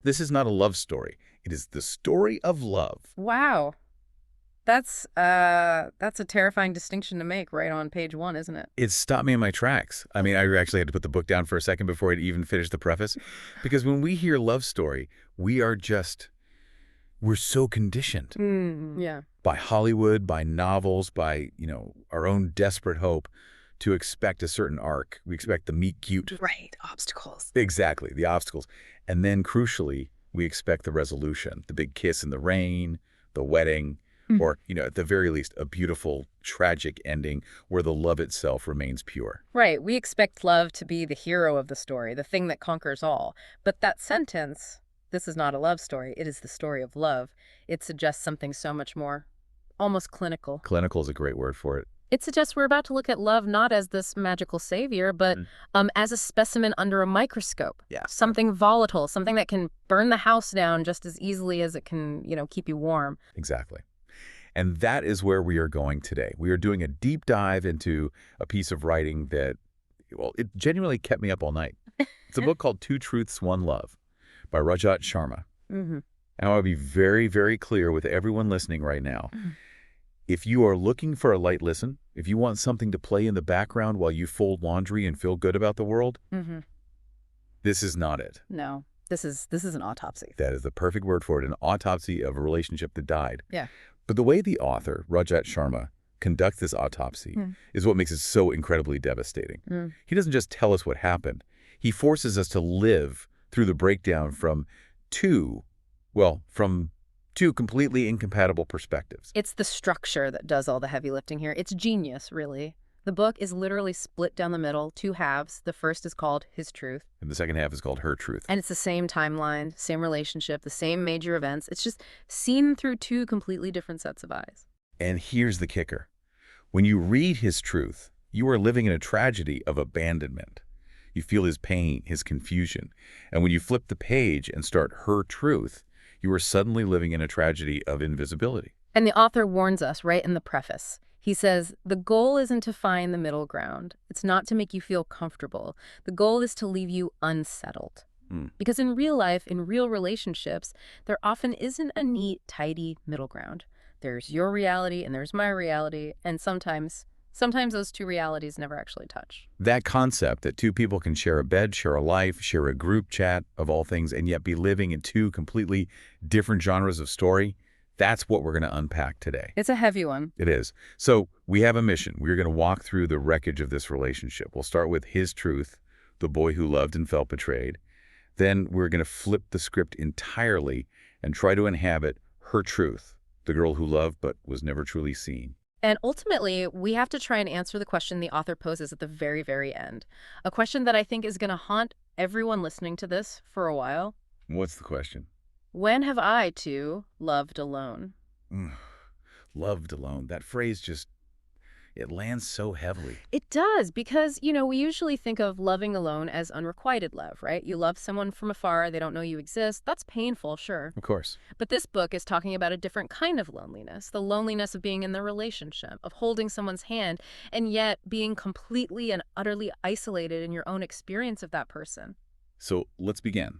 This is not a love story. It is the story of love. Wow. That's a terrifying distinction to make right on page one, isn't it? It stopped me in my tracks. I mean, I actually had to put the book down for a second before I'd even finished the preface. Because when we hear love story, we're so conditioned Yeah. by Hollywood, by novels, by, our own desperate hope to expect a certain arc. We expect the meet cute. Right. Obstacles. Exactly, the obstacles. And then, crucially, we expect the resolution, the big kiss in the rain, the wedding, or, at the very least, a beautiful, tragic ending where the love itself remains pure. Right. We expect love to be the hero of the story, the thing that conquers all. But that sentence, this is not a love story, it is the story of love, it suggests something so much more, almost clinical. Clinical is a great word for it. It suggests we're about to look at love not as this magical savior, but as a specimen under a microscope. Yeah. Something volatile, something that can burn the house down just as easily as it can, keep you warm. Exactly. And that is where we are going today. We are doing a deep dive into a piece of writing that, well, it genuinely kept me up all night. It's a book called Two Truths, One Love by Rajat Sharma. Mm-hmm. And I want to be very, very clear with everyone listening right now. If you are looking for a light listen, if you want something to play in the background while you fold laundry and feel good about the world, this is not it. No, this is an autopsy. That is the perfect word for it, an autopsy of a relationship that died. Yeah. But the way the author, Rajat Sharma, conducts this autopsy is what makes it so incredibly devastating. He doesn't just tell us what happened. He forces us to live through the breakdown from two completely incompatible perspectives. It's the structure that does all the heavy lifting here. It's genius, really. The book is literally split down the middle, two halves. The first is called His Truth. And the second half is called Her Truth. And it's the same timeline, same relationship, the same major events. It's just seen through two completely different sets of eyes. And here's the kicker. When you read His Truth, you are living in a tragedy of abandonment. You feel his pain, his confusion. And when you flip the page and start Her Truth, you are suddenly living in a tragedy of invisibility. And the author warns us right in the preface. He says, the goal isn't to find the middle ground. It's not to make you feel comfortable. The goal is to leave you unsettled. Because in real life, in real relationships, there often isn't a neat, tidy middle ground. There's your reality and there's my reality, and sometimes those two realities never actually touch. That concept that two people can share a bed, share a life, share a group chat of all things, and yet be living in two completely different genres of story, that's what we're going to unpack today. It's a heavy one. It is. So we have a mission. We're going to walk through the wreckage of this relationship. We'll start with His Truth, the boy who loved and felt betrayed. Then we're going to flip the script entirely and try to inhabit Her Truth, the girl who loved but was never truly seen. And ultimately, we have to try and answer the question the author poses at the very, very end. A question that I think is going to haunt everyone listening to this for a while. What's the question? When have I, too, loved alone? Loved alone. That phrase it lands so heavily. It does, because, we usually think of loving alone as unrequited love, right? You love someone from afar, they don't know you exist. That's painful, sure. Of course. But this book is talking about a different kind of loneliness, the loneliness of being in the relationship, of holding someone's hand, and yet being completely and utterly isolated in your own experience of that person. So let's begin.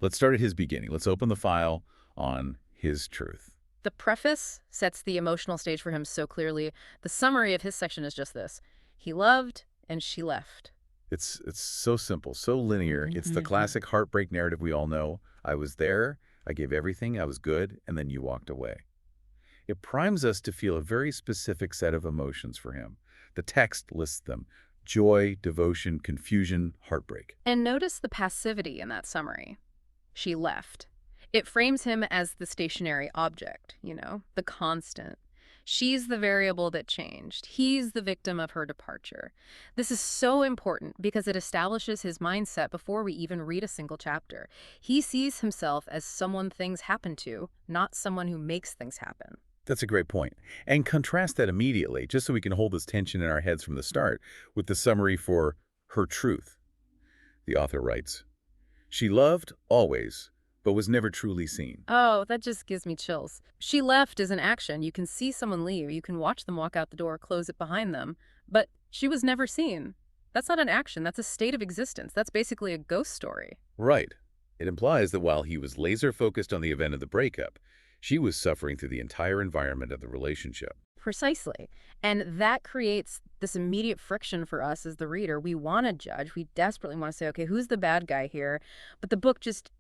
Let's start at his beginning. Let's open the file on His Truth. The preface sets the emotional stage for him so clearly. The summary of his section is just this. He loved and she left. It's so simple, so linear. It's the classic heartbreak narrative we all know. I was there, I gave everything, I was good, and then you walked away. It primes us to feel a very specific set of emotions for him. The text lists them: joy, devotion, confusion, heartbreak. And notice the passivity in that summary. She left. It frames him as the stationary object, the constant. She's the variable that changed. He's the victim of her departure. This is so important because it establishes his mindset before we even read a single chapter. He sees himself as someone things happen to, not someone who makes things happen. That's a great point. And contrast that immediately, just so we can hold this tension in our heads from the start, with the summary for Her Truth. The author writes, she loved always, but was never truly seen. Oh, that just gives me chills. She left is an action. You can see someone leave. You can watch them walk out the door, close it behind them. But she was never seen. That's not an action. That's a state of existence. That's basically a ghost story. Right. It implies that while he was laser-focused on the event of the breakup, she was suffering through the entire environment of the relationship. Precisely. And that creates this immediate friction for us as the reader. We want to judge. We desperately want to say, okay, who's the bad guy here? But the book just,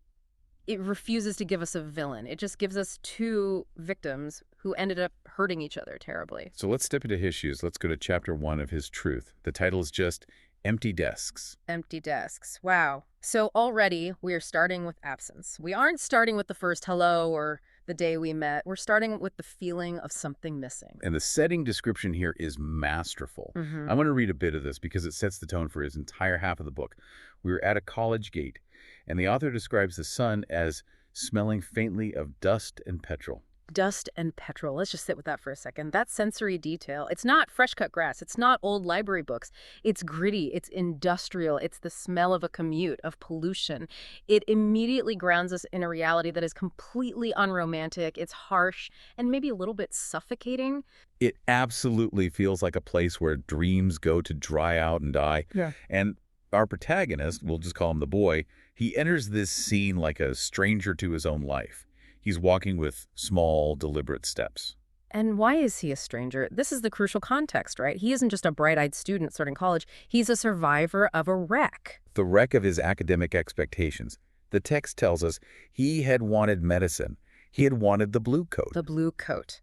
it refuses to give us a villain. It just gives us two victims who ended up hurting each other terribly. So let's step into his shoes. Let's go to chapter 1 of his Truth. The title is just Empty Desks. Empty desks. Wow. So already we are starting with absence. We aren't starting with the first hello or the day we met. We're starting with the feeling of something missing. And the setting description here is masterful. I want to read a bit of this because it sets the tone for his entire half of the book. We were at a college gate, and the author describes the sun as smelling faintly of dust and petrol. Dust and petrol. Let's just sit with that for a second. That sensory detail. It's not fresh cut grass. It's not old library books. It's gritty. It's industrial. It's the smell of a commute, of pollution. It immediately grounds us in a reality that is completely unromantic. It's harsh and maybe a little bit suffocating. It absolutely feels like a place where dreams go to dry out and die. Yeah. And our protagonist, we'll just call him the boy, he enters this scene like a stranger to his own life. He's walking with small, deliberate steps. And why is he a stranger? This is the crucial context, right? He isn't just a bright-eyed student starting college. He's a survivor of a wreck. The wreck of his academic expectations. The text tells us he had wanted medicine. He had wanted the blue coat. The blue coat.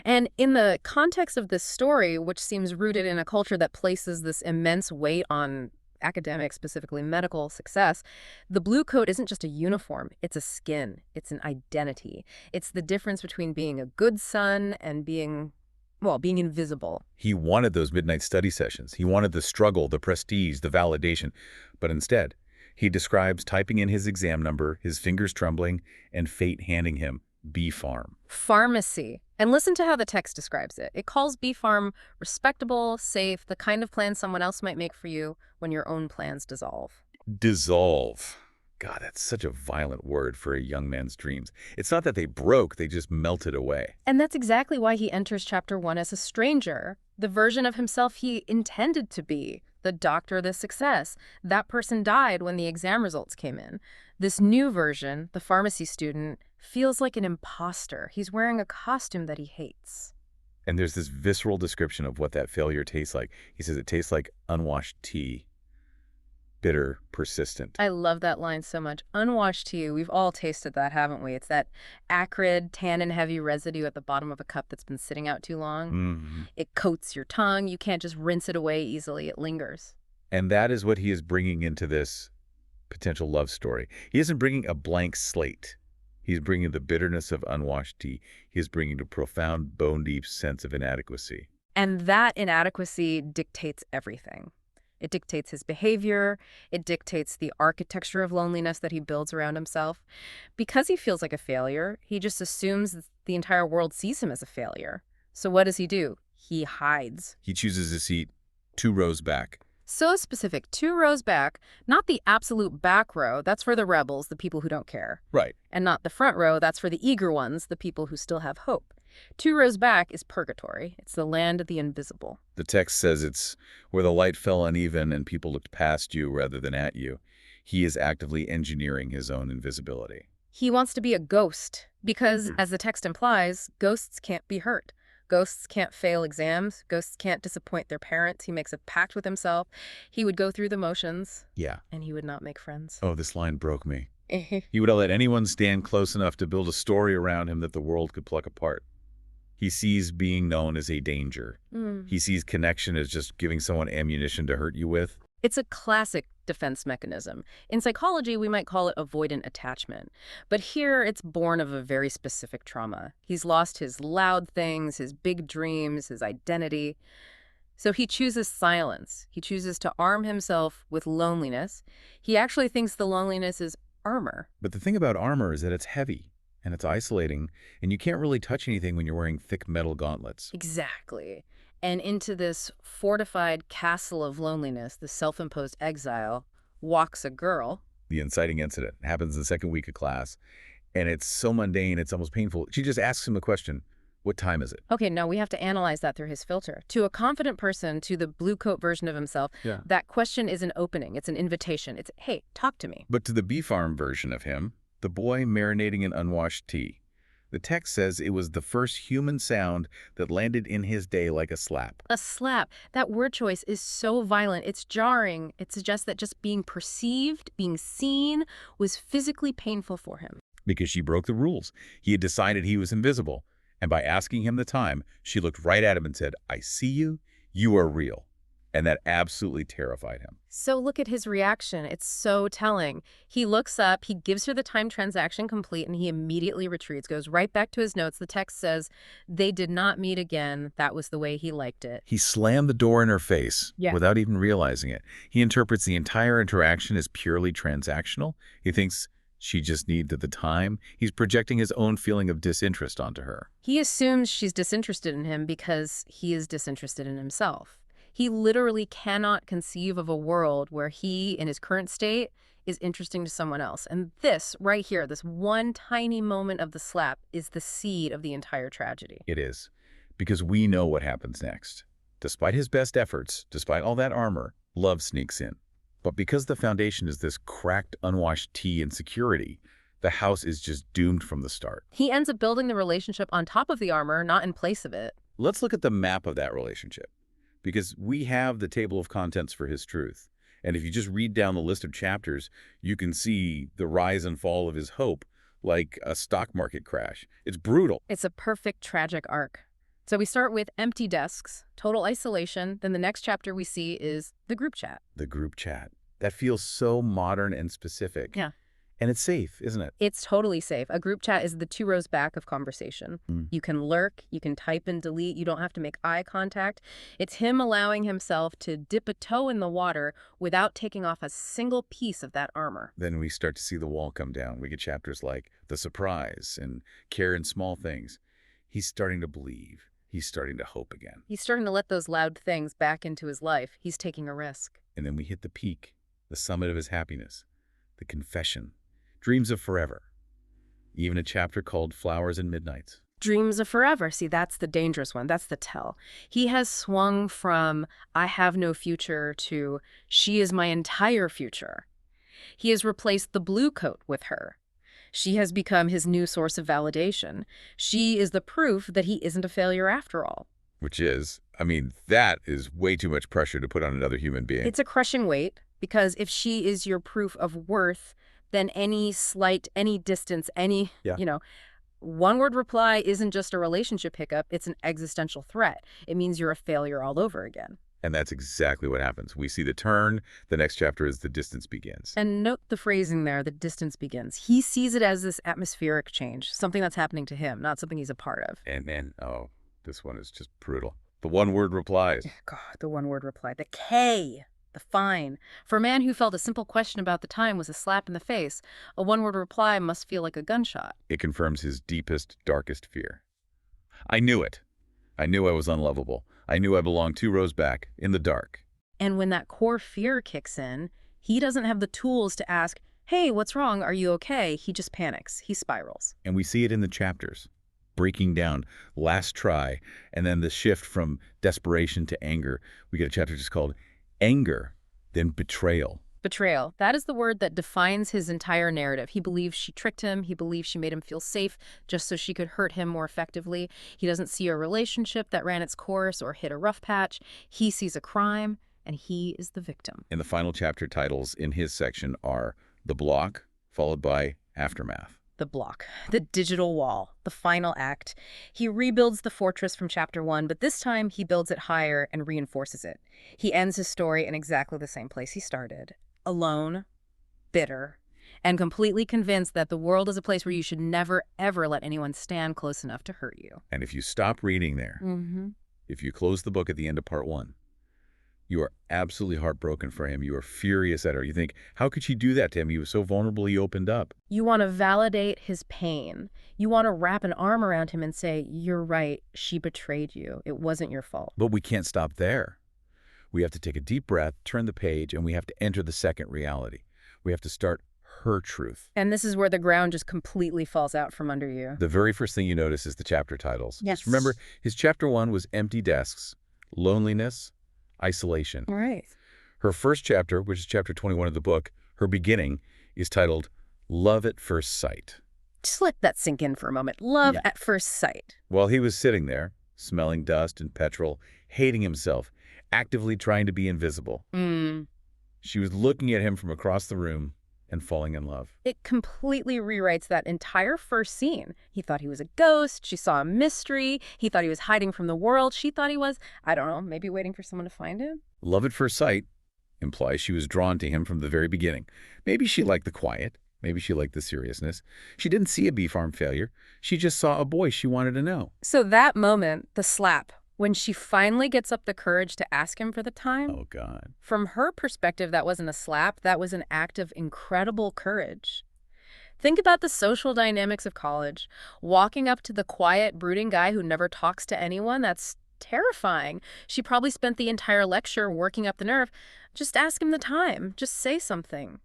And in the context of this story, which seems rooted in a culture that places this immense weight on academic, specifically medical success, the blue coat isn't just a uniform. It's a skin. It's an identity. It's the difference between being a good son and being invisible. He wanted those midnight study sessions. He wanted the struggle, the prestige, the validation. But instead, he describes typing in his exam number, his fingers trembling, and fate handing him B-Farm. Pharmacy. And listen to how the text describes it. It calls B-Farm respectable, safe, the kind of plan someone else might make for you when your own plans dissolve. Dissolve. God, that's such a violent word for a young man's dreams. It's not that they broke, they just melted away. And that's exactly why he enters chapter 1 as a stranger, the version of himself he intended to be, the doctor, the success. That person died when the exam results came in. This new version, the pharmacy student, feels like an imposter. He's wearing a costume that he hates. And there's this visceral description of what that failure tastes like. He says it tastes like unwashed tea. Bitter, persistent. I love that line so much. Unwashed tea, we've all tasted that, haven't we? It's that acrid, tannin-heavy residue at the bottom of a cup that's been sitting out too long. It coats your tongue. You can't just rinse it away easily. It lingers. And that is what he is bringing into this potential love story. He isn't bringing a blank slate. He's bringing the bitterness of unwashed tea. He is bringing a profound, bone-deep sense of inadequacy. And that inadequacy dictates everything. It dictates his behavior. It dictates the architecture of loneliness that he builds around himself. Because he feels like a failure, he just assumes that the entire world sees him as a failure. So what does he do? He hides. He chooses a seat 2 rows back. So specific, 2 rows back, not the absolute back row, that's for the rebels, the people who don't care. Right. And not the front row, that's for the eager ones, the people who still have hope. 2 rows back is purgatory. It's the land of the invisible. The text says it's where the light fell uneven and people looked past you rather than at you. He is actively engineering his own invisibility. He wants to be a ghost because, as the text implies, ghosts can't be hurt. Ghosts can't fail exams. Ghosts can't disappoint their parents. He makes a pact with himself. He would go through the motions. Yeah. And he would not make friends. Oh, this line broke me. He would not let anyone stand close enough to build a story around him that the world could pluck apart. He sees being known as a danger. He sees connection as just giving someone ammunition to hurt you with. It's a classic defense mechanism. In psychology, we might call it avoidant attachment. But here, it's born of a very specific trauma. He's lost his loud things, his big dreams, his identity. So he chooses silence. He chooses to arm himself with loneliness. He actually thinks the loneliness is armor. But the thing about armor is that it's heavy and it's isolating, and you can't really touch anything when you're wearing thick metal gauntlets. Exactly. And into this fortified castle of loneliness, the self-imposed exile, walks a girl. The inciting incident happens in the second week of class, and it's so mundane, it's almost painful. She just asks him a question, What time is it? Okay, now we have to analyze that through his filter. To a confident person, to the blue coat version of himself, Yeah. that question is an opening. It's an invitation. It's, hey, talk to me. But to the bee farm version of him, the boy marinating in unwashed tea, the text says it was the first human sound that landed in his day like a slap. A slap. That word choice is so violent. It's jarring. It suggests that just being perceived, being seen, was physically painful for him. Because she broke the rules. He had decided he was invisible. And by asking him the time, she looked right at him and said, I see you. You are real. And that absolutely terrified him. So look at his reaction. It's so telling. He looks up, he gives her the time transaction complete, and he immediately retreats, goes right back to his notes. The text says, they did not meet again. That was the way he liked it. He slammed the door in her face without even realizing it. He interprets the entire interaction as purely transactional. He thinks she just needed the time. He's projecting his own feeling of disinterest onto her. He assumes she's disinterested in him because he is disinterested in himself. He literally cannot conceive of a world where he, in his current state, is interesting to someone else. And this, right here, this one tiny moment of the slap, is the seed of the entire tragedy. It is. Because we know what happens next. Despite his best efforts, despite all that armor, love sneaks in. But because the foundation is this cracked, unwashed tea and security, the house is just doomed from the start. He ends up building the relationship on top of the armor, not in place of it. Let's look at the map of that relationship. Because we have the table of contents for his truth. And if you just read down the list of chapters, you can see the rise and fall of his hope like a stock market crash. It's brutal. It's a perfect tragic arc. So we start with empty desks, total isolation. Then the next chapter we see is the group chat. The group chat. That feels so modern and specific. Yeah. And it's safe, isn't it? It's totally safe. A group chat is the 2 rows back of conversation. You can lurk, you can type and delete, you don't have to make eye contact. It's him allowing himself to dip a toe in the water without taking off a single piece of that armor. Then we start to see the wall come down. We get chapters like The Surprise and Care in Small Things. He's starting to believe. He's starting to hope again. He's starting to let those loud things back into his life. He's taking a risk. And then we hit the peak, the summit of his happiness, the confession. Dreams of forever. Even a chapter called Flowers and Midnights. Dreams of forever. See, that's the dangerous one. That's the tell. He has swung from I have no future to she is my entire future. He has replaced the blue coat with her. She has become his new source of validation. She is the proof that he isn't a failure after all. Which is, that is way too much pressure to put on another human being. It's a crushing weight because if she is your proof of worth, then any slight, any distance, one-word reply isn't just a relationship hiccup, it's an existential threat. It means you're a failure all over again. And that's exactly what happens. We see the turn. The next chapter is the distance begins. And note the phrasing there, the distance begins. He sees it as this atmospheric change, something that's happening to him, not something he's a part of. And this one is just brutal. The one-word replies. God, the one-word reply. The K. The fine. For a man who felt a simple question about the time was a slap in the face, a one-word reply must feel like a gunshot. It confirms his deepest, darkest fear. I knew it. I knew I was unlovable. I knew I belonged 2 rows back, in the dark. And when that core fear kicks in, he doesn't have the tools to ask, hey, what's wrong? Are you okay? He just panics. He spirals. And we see it in the chapters. Breaking down, last try, and then the shift from desperation to anger. We get a chapter just called Anger, then Betrayal. Betrayal. That is the word that defines his entire narrative. He believes she tricked him. He believes she made him feel safe just so she could hurt him more effectively. He doesn't see a relationship that ran its course or hit a rough patch. He sees a crime, and he is the victim. And the final chapter titles in his section are The Block, followed by Aftermath. The block, the digital wall, the final act. He rebuilds the fortress from chapter 1, but this time he builds it higher and reinforces it. He ends his story in exactly the same place he started. Alone, bitter, and completely convinced that the world is a place where you should never, ever let anyone stand close enough to hurt you. And if you stop reading there, if you close the book at the end of part 1, you are absolutely heartbroken for him. You are furious at her. You think, how could she do that to him? He was so vulnerable, he opened up. You want to validate his pain. You want to wrap an arm around him and say, you're right, she betrayed you. It wasn't your fault. But we can't stop there. We have to take a deep breath, turn the page, and we have to enter the second reality. We have to start her truth. And this is where the ground just completely falls out from under you. The very first thing you notice is the chapter titles. Yes. Just remember, his chapter 1 was empty desks, loneliness, isolation. Right. Her first chapter, which is chapter 21 of the book, her beginning, is titled Love at First Sight. Just let that sink in for a moment. Love at first sight. While he was sitting there, smelling dust and petrol, hating himself, actively trying to be invisible, she was looking at him from across the room and falling in love. It completely rewrites that entire first scene. He thought he was a ghost. She saw a mystery. He thought he was hiding from the world. She thought he was, I don't know, maybe waiting for someone to find him? Love at first sight implies she was drawn to him from the very beginning. Maybe she liked the quiet. Maybe she liked the seriousness. She didn't see a bee farm failure. She just saw a boy she wanted to know. So that moment, the slap, when she finally gets up the courage to ask him for the time, Oh, God. from her perspective, that wasn't a slap. That was an act of incredible courage. Think about the social dynamics of college. Walking up to the quiet, brooding guy who never talks to anyone, that's terrifying. She probably spent the entire lecture working up the nerve. Just ask him the time. Just say something.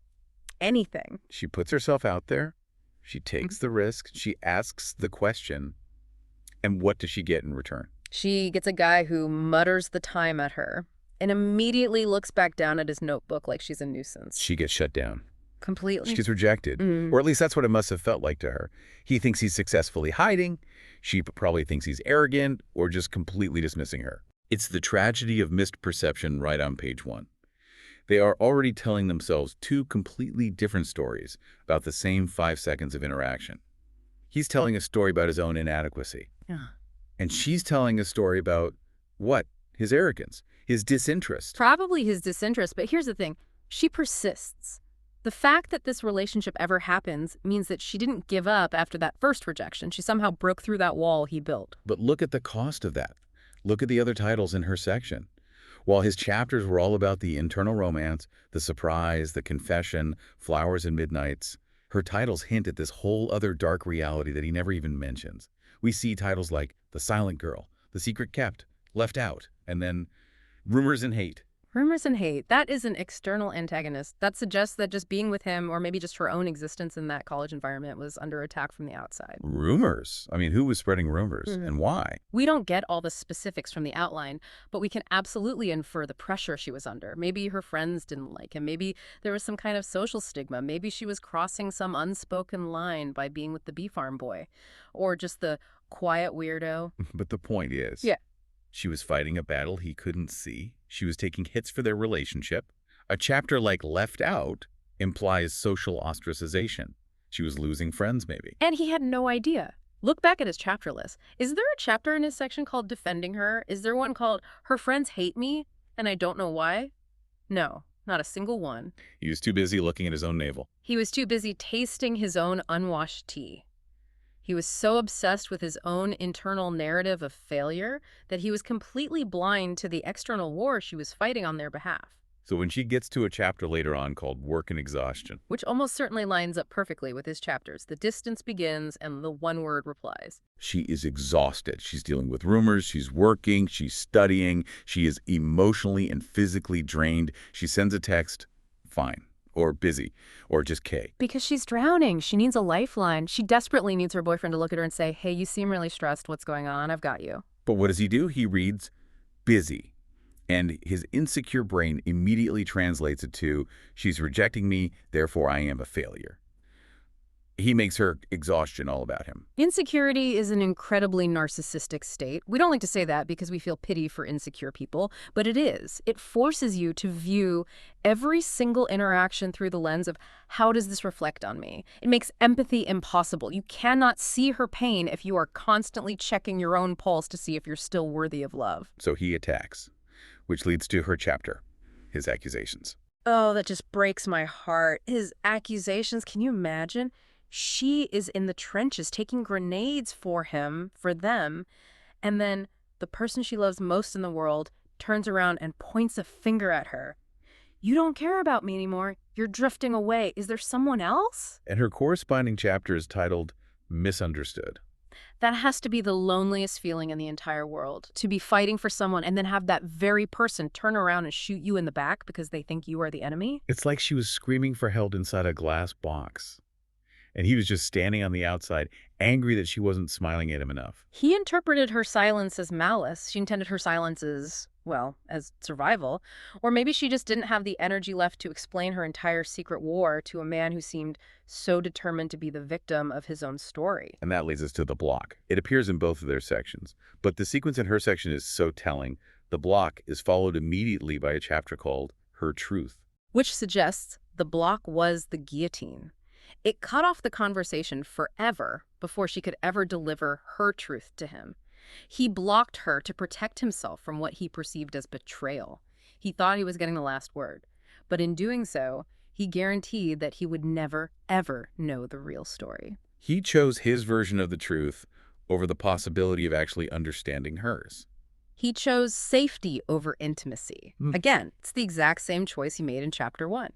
Anything. She puts herself out there. She takes the risk. She asks the question. And what does she get in return? She gets a guy who mutters the time at her and immediately looks back down at his notebook like she's a nuisance. She gets shut down. Completely. She gets rejected. Or at least that's what it must have felt like to her. He thinks he's successfully hiding. She probably thinks he's arrogant or just completely dismissing her. It's the tragedy of missed perception right on page 1. They are already telling themselves two completely different stories about the same 5 seconds of interaction. He's telling a story about his own inadequacy. Yeah. And she's telling a story about, what? His arrogance, his disinterest. Probably his disinterest, but here's the thing. She persists. The fact that this relationship ever happens means that she didn't give up after that first rejection. She somehow broke through that wall he built. But look at the cost of that. Look at the other titles in her section. While his chapters were all about the internal romance, the surprise, the confession, flowers and midnights, her titles hint at this whole other dark reality that he never even mentions. We see titles like The Silent Girl, The Secret Kept, Left Out, and then Rumors and Hate. Rumors and hate. That is an external antagonist. That suggests that just being with him, or maybe just her own existence in that college environment, was under attack from the outside. Rumors? I mean, who was spreading rumors and why? We don't get all the specifics from the outline, but we can absolutely infer the pressure she was under. Maybe her friends didn't like him. Maybe there was some kind of social stigma. Maybe she was crossing some unspoken line by being with the bee farm boy. Or just the quiet weirdo. But the point is, Yeah. she was fighting a battle he couldn't see. She was taking hits for their relationship. A chapter like Left Out implies social ostracization. She was losing friends, maybe. And he had no idea. Look back at his chapter list. Is there a chapter in his section called Defending Her? Is there one called Her Friends Hate Me and I Don't Know Why? No, not a single one. He was too busy looking at his own navel. He was too busy tasting his own unwashed tea. He was so obsessed with his own internal narrative of failure that he was completely blind to the external war she was fighting on their behalf. So when she gets to a chapter later on called Work and Exhaustion, Which almost certainly lines up perfectly with his chapters. The distance begins and the one-word replies. she is exhausted. She's dealing with rumors. She's working. She's studying. She is emotionally and physically drained. She sends a text, fine, or busy, or just K. Because she's drowning. She needs a lifeline. She desperately needs her boyfriend to look at her and say, hey, you seem really stressed. What's going on? I've got you. But what does he do? He reads busy. And his insecure brain immediately translates it to, she's rejecting me, therefore I am a failure. He makes her exhaustion all about him. Insecurity is an incredibly narcissistic state. We don't like to say that because we feel pity for insecure people, but it is. It forces you to view every single interaction through the lens of, how does this reflect on me? It makes empathy impossible. You cannot see her pain if you are constantly checking your own pulse to see if you're still worthy of love. So he attacks, which leads to her chapter, his accusations. Oh, that just breaks my heart. His accusations, can you imagine? She is in the trenches taking grenades for him, for them, and then the person she loves most in the world turns around and points a finger at her. You don't care about me anymore. You're drifting away. Is there someone else? And her corresponding chapter is titled Misunderstood. That has to be the loneliest feeling in the entire world, to be fighting for someone and then have that very person turn around and shoot you in the back because they think you are the enemy. It's like she was screaming for help inside a glass box, and he was just standing on the outside, angry that she wasn't smiling at him enough. He interpreted her silence as malice. She intended her silence as, well, as survival. Or maybe she just didn't have the energy left to explain her entire secret war to a man who seemed so determined to be the victim of his own story. And that leads us to the block. It appears in both of their sections, but the sequence in her section is so telling. The block is followed immediately by a chapter called Her Truth. Which suggests the block was the guillotine. It cut off the conversation forever before she could ever deliver her truth to him. He blocked her to protect himself from what he perceived as betrayal. He thought he was getting the last word, but in doing so, he guaranteed that he would never, ever know the real story. He chose his version of the truth over the possibility of actually understanding hers. He chose safety over intimacy. Again, it's the exact same choice he made in Chapter 1.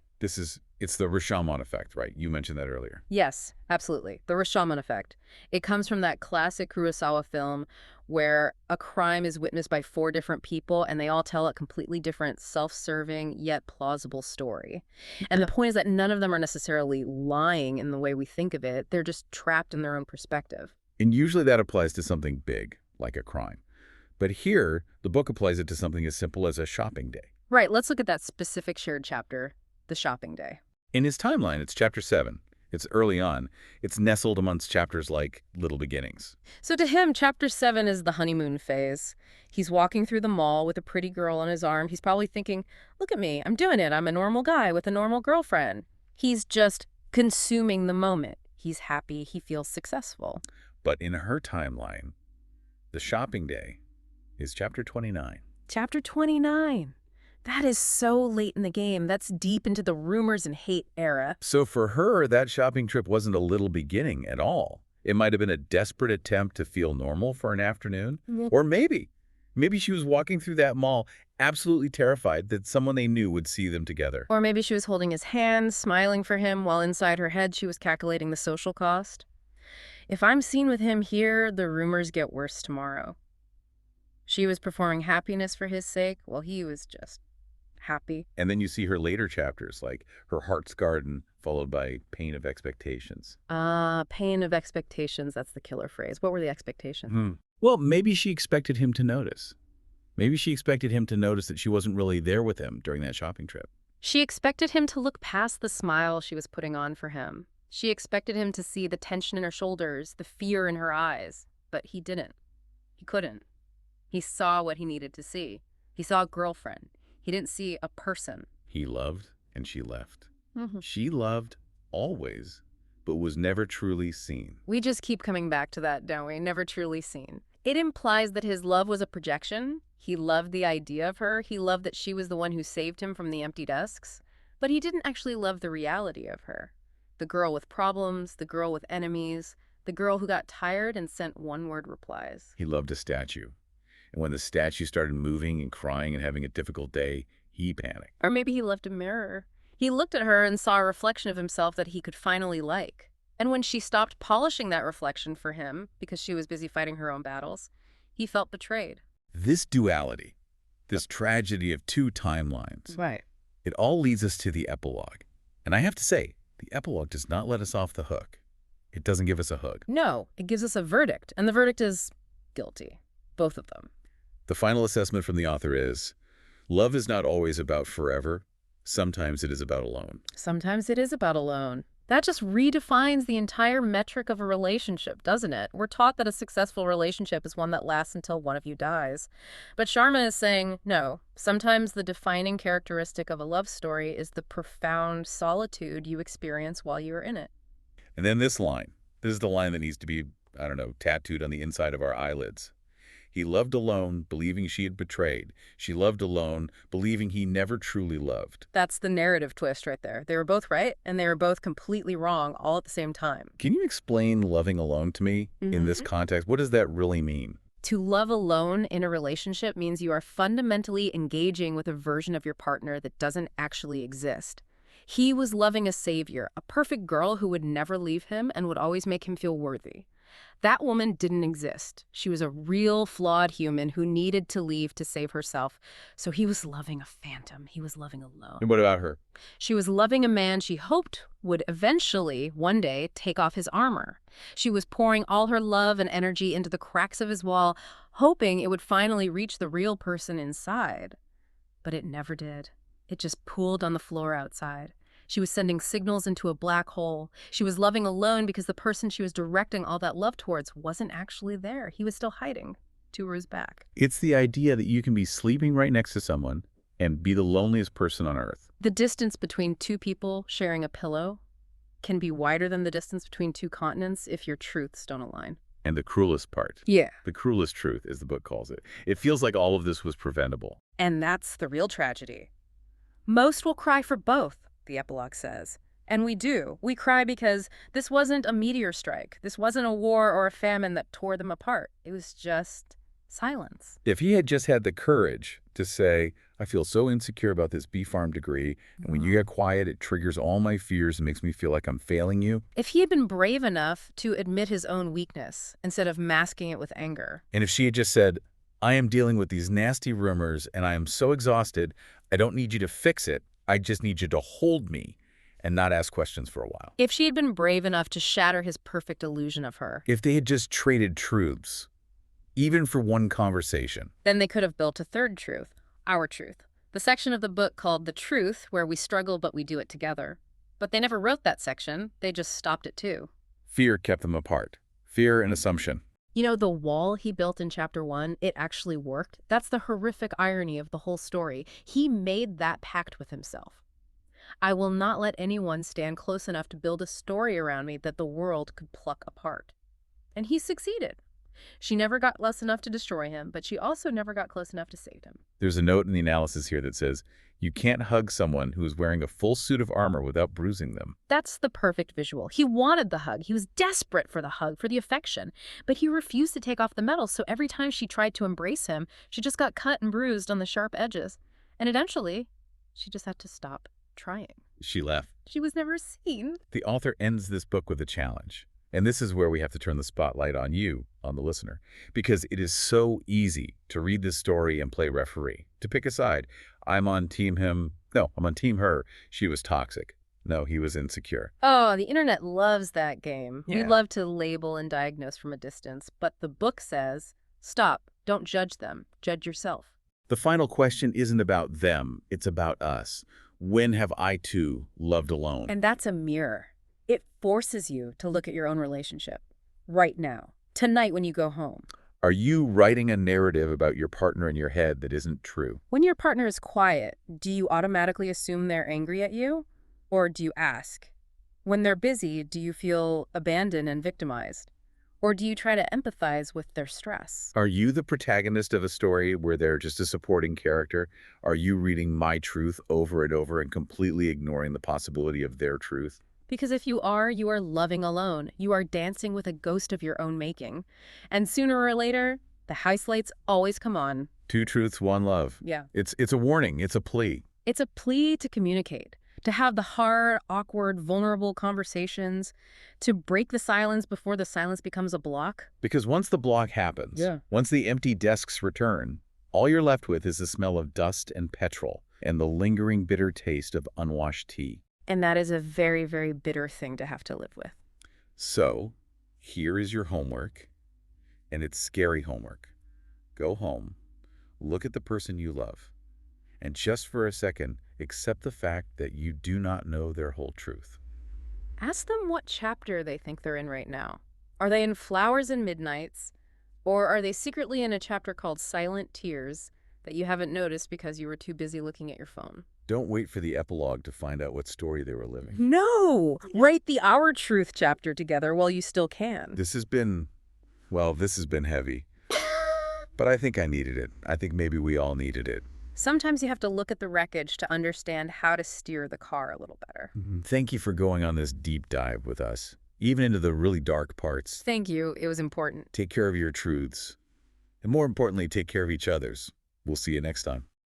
It's the Rashomon effect, right? You mentioned that earlier. Yes, absolutely. The Rashomon effect. It comes from that classic Kurosawa film where a crime is witnessed by 4 different people and they all tell a completely different, self-serving, yet plausible story. And the point is that none of them are necessarily lying in the way we think of it. They're just trapped in their own perspective. And usually that applies to something big, like a crime. But here, the book applies it to something as simple as a shopping day. Right, let's look at that specific shared chapter, the shopping day. In his timeline, it's Chapter 7. It's early on. It's nestled amongst chapters like Little Beginnings. So to him, Chapter 7 is the honeymoon phase. He's walking through the mall with a pretty girl on his arm. He's probably thinking, look at me, I'm doing it. I'm a normal guy with a normal girlfriend. He's just consuming the moment. He's happy. He feels successful. But in her timeline, the shopping day is Chapter 29. Chapter 29. That is so late in the game. That's deep into the rumors and hate era. So for her, that shopping trip wasn't a little beginning at all. It might have been a desperate attempt to feel normal for an afternoon. Or maybe she was walking through that mall absolutely terrified that someone they knew would see them together. Or maybe she was holding his hand, smiling for him, while inside her head she was calculating the social cost. If I'm seen with him here, the rumors get worse tomorrow. She was performing happiness for his sake, while he was just happy. And then you see her later chapters, like Her Heart's Garden, followed by Pain of Expectations. Pain of expectations, that's the killer phrase. What were the expectations? Well, maybe she expected him to notice. Maybe she expected him to notice that she wasn't really there with him during that shopping trip. She expected him to look past the smile she was putting on for him. She expected him to see the tension in her shoulders, the fear in her eyes. But he didn't. He couldn't. He saw what he needed to see. He saw a girlfriend. He didn't see a person. He loved, and she left. She loved always, but was never truly seen. We just keep coming back to that, don't we? Never truly seen. It implies that his love was a projection. He loved the idea of her. He loved that she was the one who saved him from the empty desks. But he didn't actually love the reality of her. The girl with problems, the girl with enemies, the girl who got tired and sent one-word replies. He loved a statue. And when the statue started moving and crying and having a difficult day, he panicked. Or maybe he loved a mirror. He looked at her and saw a reflection of himself that he could finally like. And when she stopped polishing that reflection for him, because she was busy fighting her own battles, he felt betrayed. This duality, this tragedy of 2 timelines, Right. it all leads us to the epilogue. And I have to say, the epilogue does not let us off the hook. It doesn't give us a hook. No, it gives us a verdict, and the verdict is guilty. Both of them. The final assessment from the author is, love is not always about forever. Sometimes it is about alone. Sometimes it is about alone. That just redefines the entire metric of a relationship, doesn't it? We're taught that a successful relationship is one that lasts until one of you dies. But Sharma is saying, no, sometimes the defining characteristic of a love story is the profound solitude you experience while you are in it. And then this line. This is the line that needs to be, I don't know, tattooed on the inside of our eyelids. He loved alone, believing she had betrayed. She loved alone, believing he never truly loved. That's the narrative twist right there. They were both right, and they were both completely wrong all at the same time. Can you explain loving alone to me in this context? What does that really mean? To love alone in a relationship means you are fundamentally engaging with a version of your partner that doesn't actually exist. He was loving a savior, a perfect girl who would never leave him and would always make him feel worthy. That woman didn't exist. She was a real, flawed human who needed to leave to save herself. So he was loving a phantom. He was loving alone. And what about her? She was loving a man she hoped would eventually, one day, take off his armor. She was pouring all her love and energy into the cracks of his wall, hoping it would finally reach the real person inside. But it never did. It just pooled on the floor outside. She was sending signals into a black hole. She was loving alone because the person she was directing all that love towards wasn't actually there. He was still hiding 2 rows back. It's the idea that you can be sleeping right next to someone and be the loneliest person on earth. The distance between 2 people sharing a pillow can be wider than the distance between 2 continents if your truths don't align. And the cruelest part. Yeah. The cruelest truth, as the book calls it. It feels like all of this was preventable. And that's the real tragedy. Most will cry for both, the epilogue says. And we do. We cry because this wasn't a meteor strike. This wasn't a war or a famine that tore them apart. It was just silence. If he had just had the courage to say, I feel so insecure about this bee farm degree, and when you get quiet, it triggers all my fears and makes me feel like I'm failing you. If he had been brave enough to admit his own weakness instead of masking it with anger. And if she had just said, I am dealing with these nasty rumors and I am so exhausted, I don't need you to fix it. I just need you to hold me and not ask questions for a while. If she had been brave enough to shatter his perfect illusion of her. If they had just traded truths, even for one conversation. Then they could have built a third truth, our truth. The section of the book called The Truth, where we struggle but we do it together. But they never wrote that section. They just stopped it too. Fear kept them apart. Fear and assumption. You know, the wall he built in chapter 1, it actually worked. That's the horrific irony of the whole story. He made that pact with himself. I will not let anyone stand close enough to build a story around me that the world could pluck apart. And he succeeded. She never got close enough to destroy him, but she also never got close enough to save him. There's a note in the analysis here that says, you can't hug someone who is wearing a full suit of armor without bruising them. That's the perfect visual. He wanted the hug. He was desperate for the hug, for the affection. But he refused to take off the metal, so every time she tried to embrace him, she just got cut and bruised on the sharp edges. And eventually, she just had to stop trying. She left. She was never seen. The author ends this book with a challenge. And this is where we have to turn the spotlight on you, on the listener, because it is so easy to read this story and play referee, to pick a side. I'm on team him. No, I'm on team her. She was toxic. No, he was insecure. Oh, the internet loves that game. Yeah. We love to label and diagnose from a distance. But the book says, stop. Don't judge them. Judge yourself. The final question isn't about them. It's about us. When have I, too, loved alone? And that's a mirror. It forces you to look at your own relationship right now, tonight when you go home. Are you writing a narrative about your partner in your head that isn't true? When your partner is quiet, do you automatically assume they're angry at you? Or do you ask? When they're busy, do you feel abandoned and victimized? Or do you try to empathize with their stress? Are you the protagonist of a story where they're just a supporting character? Are you reading my truth over and over and completely ignoring the possibility of their truth? Because if you are loving alone. You are dancing with a ghost of your own making. And sooner or later, the house lights always come on. 2 truths, 1 love. Yeah. It's a warning. It's a plea. It's a plea to communicate, to have the hard, awkward, vulnerable conversations, to break the silence before the silence becomes a block. Because once the block happens, once the empty desks return, all you're left with is the smell of dust and petrol and the lingering bitter taste of unwashed tea. And that is a very, very bitter thing to have to live with. So, here is your homework, and it's scary homework. Go home, look at the person you love, and just for a second, accept the fact that you do not know their whole truth. Ask them what chapter they think they're in right now. Are they in Flowers and Midnights, or are they secretly in a chapter called Silent Tears that you haven't noticed because you were too busy looking at your phone? Don't wait for the epilogue to find out what story they were living. No! Write the Our Truth chapter together while you still can. This has been heavy. But I think I needed it. I think maybe we all needed it. Sometimes you have to look at the wreckage to understand how to steer the car a little better. Thank you for going on this deep dive with us, even into the really dark parts. Thank you. It was important. Take care of your truths. And more importantly, take care of each other's. We'll see you next time.